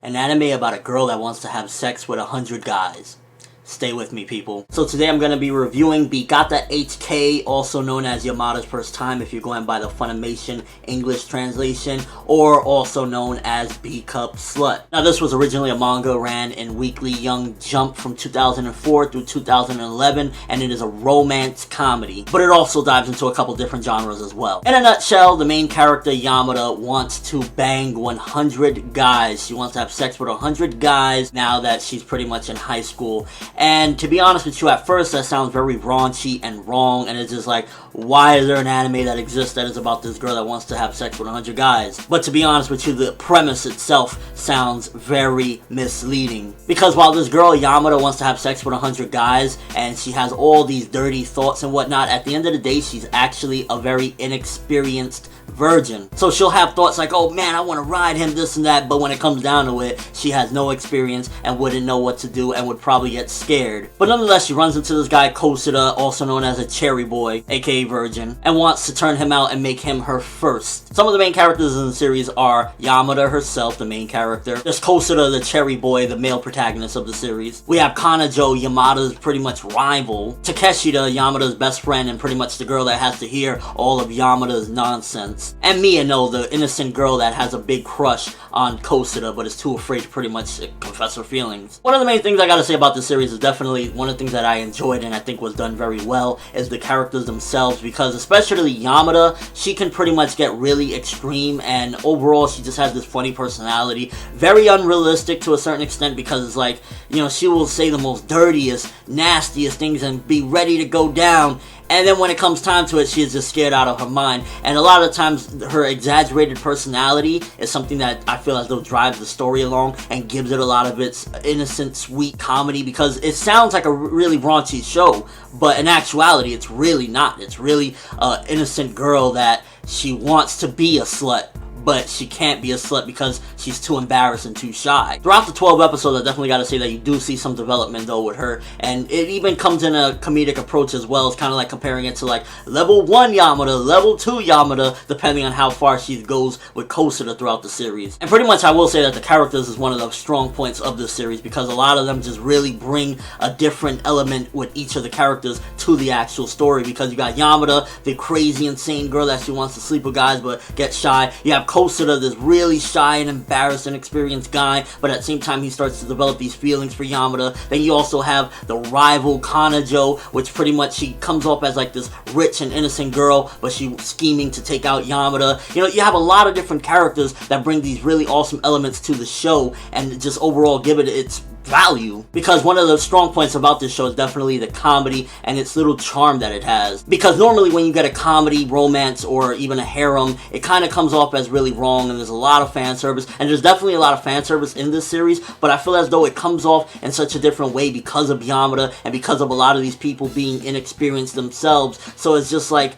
An anime about a girl that wants to have sex with 100 guys. Stay with me, people. So today I'm going to be reviewing Gata HK, also known as Yamada's First Time if you're going by the Funimation English translation, or also known as B-Cup Slut. Now this was originally a manga, ran in Weekly Young Jump from 2004 through 2011, and it is a romance comedy, but it also dives into a couple different genres as well. In a nutshell, the main character Yamada wants to bang 100 guys. She wants to have sex with 100 guys now that she's pretty much in high school. And to be honest with you, at first that sounds very raunchy and wrong, and it's just like, why is there an anime that exists that is about this girl that wants to have sex with 100 guys? But to be honest with you, the premise itself sounds very misleading. Because while this girl Yamada wants to have sex with 100 guys, and she has all these dirty thoughts and whatnot, at the end of the day, she's actually a very inexperienced virgin. So she'll have thoughts like, oh man, I want to ride him, this and that, but when it comes down to it, she has no experience and wouldn't know what to do and would probably get scared. But nonetheless, she runs into this guy Kosada, also known as a cherry boy, aka virgin, and wants to turn him out and make him her first. Some of the main characters in the series are Yamada herself, the main character. There's Kosada, the cherry boy, the male protagonist of the series. We have Kanajo, Yamada's pretty much rival. Takeshita, Yamada's best friend and pretty much the girl that has to hear all of Yamada's nonsense. And Miyano, the innocent girl that has a big crush on Kosada but is too afraid to pretty much confess her feelings. One of the main things I gotta say about this series is definitely one of the things that I enjoyed and I think was done very well is the characters themselves, because especially Yamada, she can pretty much get really extreme, and overall she just has this funny personality. Very unrealistic to a certain extent, because it's like, you know, she will say the most dirtiest, nastiest things and be ready to go down. And then when it comes time to it, she is just scared out of her mind. And a lot of times, her exaggerated personality is something that I feel as though drives the story along and gives it a lot of its innocent, sweet comedy, because it sounds like a really raunchy show, but in actuality, it's really not. It's really an innocent girl that she wants to be a slut, but she can't be a slut because she's too embarrassed and too shy. Throughout the 12 episodes, I definitely gotta say that you do see some development though with her, and it even comes in a comedic approach as well. It's kind of like comparing it to like level 1 Yamada, level 2 Yamada, depending on how far she goes with Kosada throughout the series. And pretty much I will say that the characters is one of the strong points of this series, because a lot of them just really bring a different element with each of the characters to the actual story. Because you got Yamada, the crazy insane girl that she wants to sleep with guys but gets shy. You have Kosada, this really shy and embarrassed and inexperienced guy, but at the same time he starts to develop these feelings for Yamada. Then you also have the rival Kanajo, which pretty much she comes off as like this rich and innocent girl, but she's scheming to take out Yamada. You know, you have a lot of different characters that bring these really awesome elements to the show and just overall give it its value, because one of the strong points about this show is definitely the comedy and its little charm that it has. Because normally when you get a comedy, romance, or even a harem, it kind of comes off as really wrong, and there's a lot of fan service, and there's definitely a lot of fan service in this series, but I feel as though it comes off in such a different way because of Yamada and because of a lot of these people being inexperienced themselves. So it's just like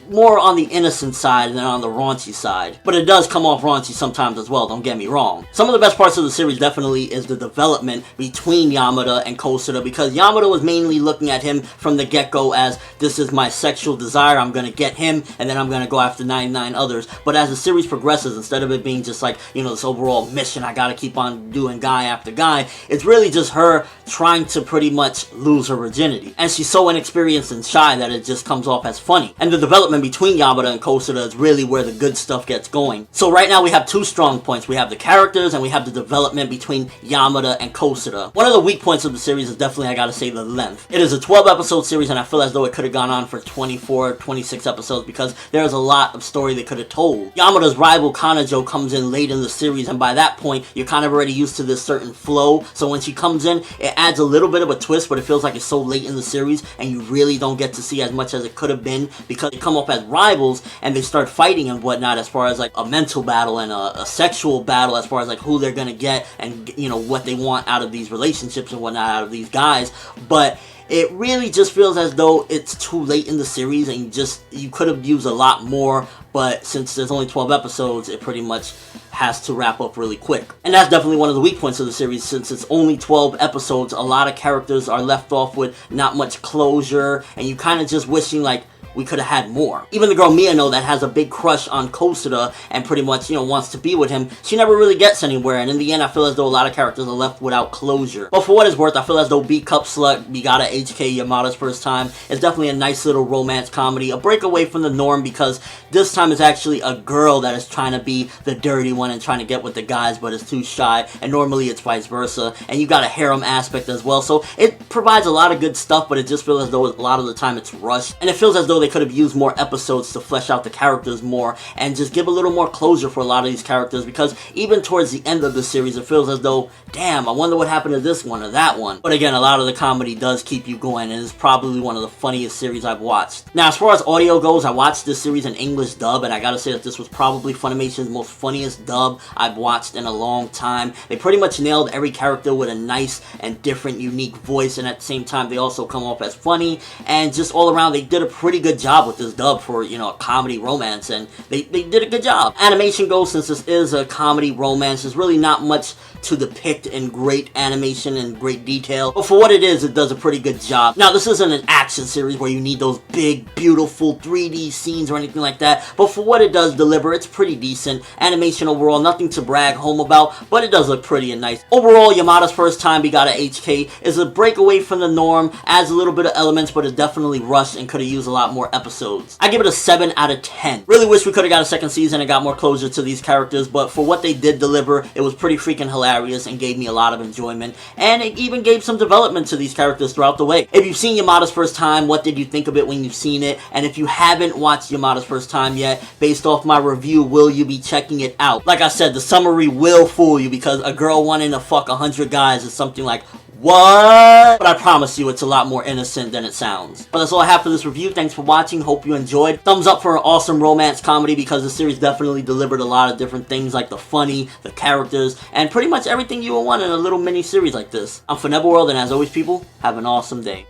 more on the innocent side than on the raunchy side. But it does come off raunchy sometimes as well, don't get me wrong. Some of the best parts of the series definitely is the development between Yamada and Kosada, because Yamada was mainly looking at him from the get-go as, this is my sexual desire, I'm gonna get him, and then I'm gonna go after 99 others. But as the series progresses, instead of it being just like, you know, this overall mission, I gotta keep on doing guy after guy, it's really just her trying to pretty much lose her virginity. And she's so inexperienced and shy that it just comes off as funny. And the development between Yamada and Kosada is really where the good stuff gets going. So right now we have two strong points. We have the characters and we have the development between Yamada and Kosada. One of the weak points of the series is definitely, I gotta say, the length. It is a 12 episode series, and I feel as though it could have gone on for 24, 26 episodes, because there's a lot of story they could have told. Yamada's rival Kanajo comes in late in the series, and by that point you're kind of already used to this certain flow, so when she comes in, it adds a little bit of a twist, but it feels like it's so late in the series and you really don't get to see as much as it could have been, because they come up as rivals and they start fighting and whatnot, as far as like a mental battle and a sexual battle, as far as like who they're gonna get and, you know, what they want out of these relationships and whatnot out of these guys. But it really just feels as though it's too late in the series and you could have used a lot more, but since there's only 12 episodes, it pretty much has to wrap up really quick. And that's definitely one of the weak points of the series. Since it's only 12 episodes, a lot of characters are left off with not much closure, and you kind of just wishing like, we could have had more. Even the girl Miyano that has a big crush on Kosuda and pretty much, wants to be with him, she never really gets anywhere, and in the end I feel as though a lot of characters are left without closure. But for what it's worth, I feel as though B Cup Slut, Gata HK, Yamada's First Time is definitely a nice little romance comedy, a break away from the norm, because this time it's actually a girl that is trying to be the dirty one and trying to get with the guys but is too shy, and normally it's vice versa, and you got a harem aspect as well, so it provides a lot of good stuff, but it just feels as though a lot of the time it's rushed, and it feels as though they could have used more episodes to flesh out the characters more and just give a little more closure for a lot of these characters, because even towards the end of the series it feels as though, damn, I wonder what happened to this one or that one. But again, a lot of the comedy does keep you going, and it's probably one of the funniest series I've watched. Now, as far as audio goes, I watched this series in English dub, and I gotta say that this was probably Funimation's most funniest dub I've watched in a long time. They pretty much nailed every character with a nice and different, unique voice, and at the same time they also come off as funny, and just all around they did a pretty good job with this dub for, a comedy romance, and they did a good job. Animation goes, since this is a comedy romance, there's really not much to depict in great animation and great detail, but for what it is, it does a pretty good job. Now, this isn't an action series where you need those big, beautiful 3D scenes or anything like that, but for what it does deliver, it's pretty decent. Animation overall, nothing to brag home about, but it does look pretty and nice. Overall, Yamada's First Time, Gata HK, is a break away from the norm, adds a little bit of elements, but it's definitely rushed and could have used a lot more episodes. I give it a 7 out of 10. Really wish we could have got a second season and got more closure to these characters, but for what they did deliver, it was pretty freaking hilarious and gave me a lot of enjoyment, and it even gave some development to these characters throughout the way. If you've seen Yamada's First Time, what did you think of it when you've seen it? And if you haven't watched Yamada's First Time yet, based off my review, will you be checking it out? Like I said, the summary will fool you, because a girl wanting to fuck 100 guys is something like, what? But I promise you, it's a lot more innocent than it sounds. But that's all I have for this review. Thanks for watching. Hope you enjoyed. Thumbs up for an awesome romance comedy, because the series definitely delivered a lot of different things, like the funny, the characters, and pretty much everything you would want in a little mini series like this. I'm ForneverWorld, and as always, people, have an awesome day.